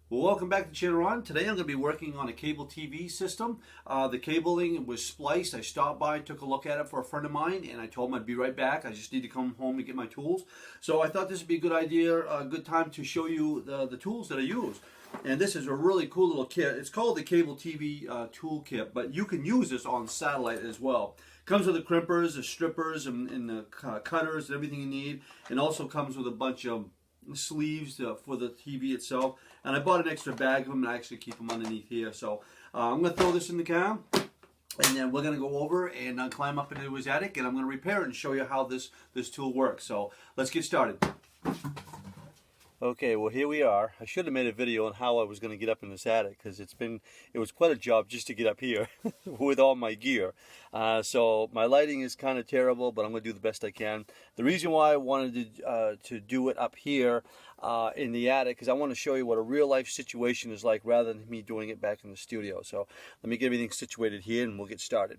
Well, welcome back to Channel On. Today I'm going to be working on a cable TV system. The cabling was spliced. I stopped by, took a look at it for a friend of mine, and I told him I'd be right back. I just need to come home and get my tools. So I thought this would be a good idea, a good time to show you the tools that I use. And this is a really cool little kit. It's called the Cable TV Tool Kit, but you can use this on satellite as well. Comes with the crimpers, the strippers, and the cutters, and everything you need. And also comes with a bunch of sleeves for the TV itself, and I bought an extra bag of them and I actually keep them underneath here. So I'm going to throw this in the car, and then we're going to go over and climb up into his attic, and I'm going to repair it and show you how this tool works. So let's get started. Okay, well here we are. I should have made a video on how I was going to get up in this attic, because it was quite a job just to get up here with all my gear. So my lighting is kind of terrible, but I'm going to do the best I can. The reason why I wanted to do it up here in the attic is I want to show you what a real life situation is like rather than me doing it back in the studio. So let me get everything situated here and we'll get started.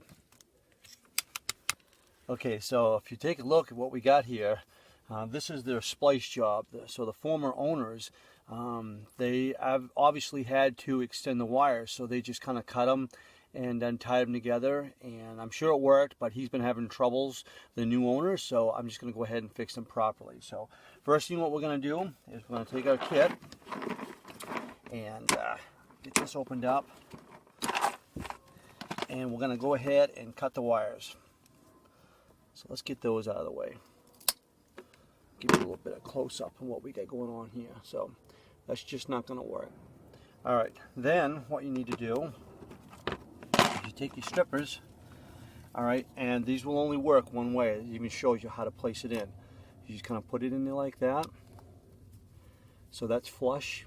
Okay, so if you take a look at what we got here, this is their splice job. So the former owners, they have obviously had to extend the wires, so they just kind of cut them and then tied them together, and I'm sure it worked, but he's been having troubles, the new owner, so I'm just going to go ahead and fix them properly. So first thing what we're going to do is we're going to take our kit and get this opened up, and we're going to go ahead and cut the wires. So let's get those out of the way. Give you a little bit of close-up on what we got going on here. So that's just not going to work. All right, then what you need to do is you take your strippers, all right, and these will only work one way. It even shows you how to place it in. You just kind of put it in there like that, so that's flush,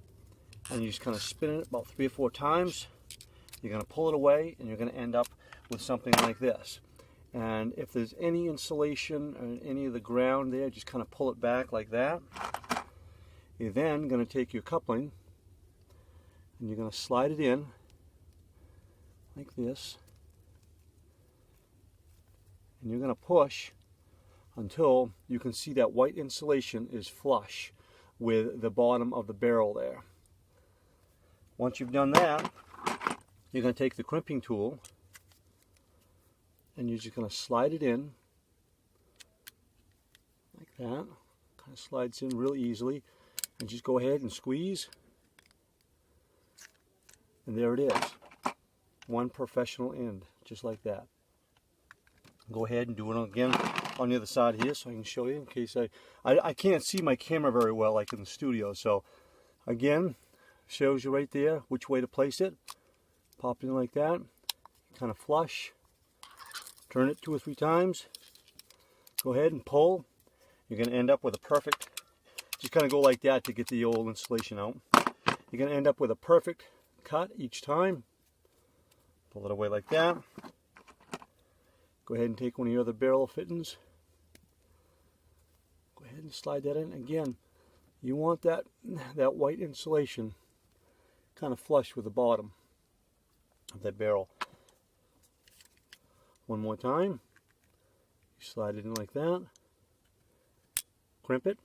and you just kind of spin it about 3 or 4 times. You're going to pull it away, and you're going to end up with something like this. And if there's any insulation or any of the ground there, just kind of pull it back like that. You're then going to take your coupling and you're going to slide it in like this. And you're going to push until you can see that white insulation is flush with the bottom of the barrel there. Once you've done that, you're going to take the crimping tool and you're just going to slide it in like that. Kind of slides in real easily, and just go ahead and squeeze, and there it is, one professional end, just like that. Go ahead and do it again on the other side here so I can show you, in case I can't see my camera very well like in the studio. So again, shows you right there which way to place it. Pop it in like that, kind of flush. Turn it 2 or 3 times. Go ahead and pull. You're going to end up with a perfect, just kind of go like that to get the old insulation out. You're going to end up with a perfect cut each time. Pull it away like that. Go ahead and take one of your other barrel fittings. Go ahead and slide that in. Again, you want that white insulation kind of flush with the bottom of that barrel. One more time, you slide it in like that, crimp it,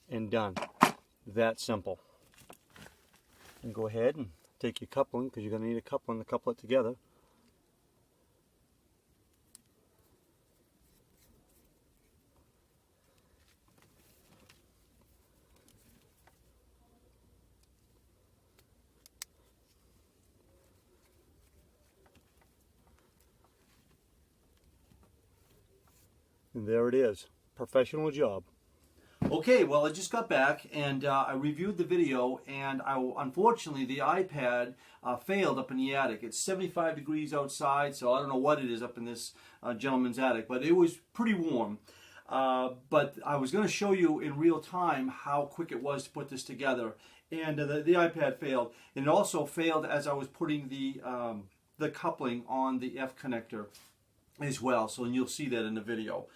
and done. That simple. And go ahead and take your coupling, because you're going to need a coupling to couple it together. And there it is. Professional job. Okay, well, I just got back and I reviewed the video, and unfortunately the iPad failed up in the attic. It's 75 degrees outside, so I don't know what it is up in this gentleman's attic, but it was pretty warm. But I was going to show you in real time how quick it was to put this together, and the iPad failed. And it also failed as I was putting the coupling on the F connector as well, so you'll see that in the video.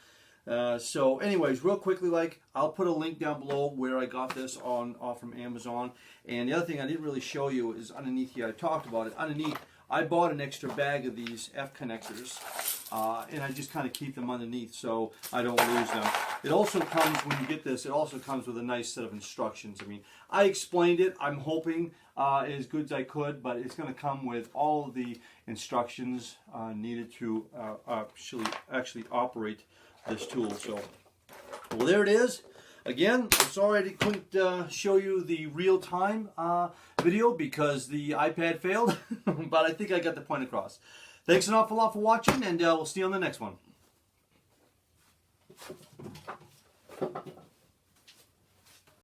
So anyways, real quickly, I'll put a link down below where I got this off from Amazon. And the other thing I didn't really show you is underneath here. I talked about it. Underneath I bought an extra bag of these F connectors, and I just kind of keep them underneath so I don't lose them. It also comes, when you get this, it also comes with a nice set of instructions. I mean, I explained it, I'm hoping, as good as I could, but it's going to come with all of the instructions needed to actually operate this tool. So, well, there it is. Again, I'm sorry I couldn't show you the real-time video because the iPad failed, but I think I got the point across. Thanks an awful lot for watching, and we'll see you on the next one.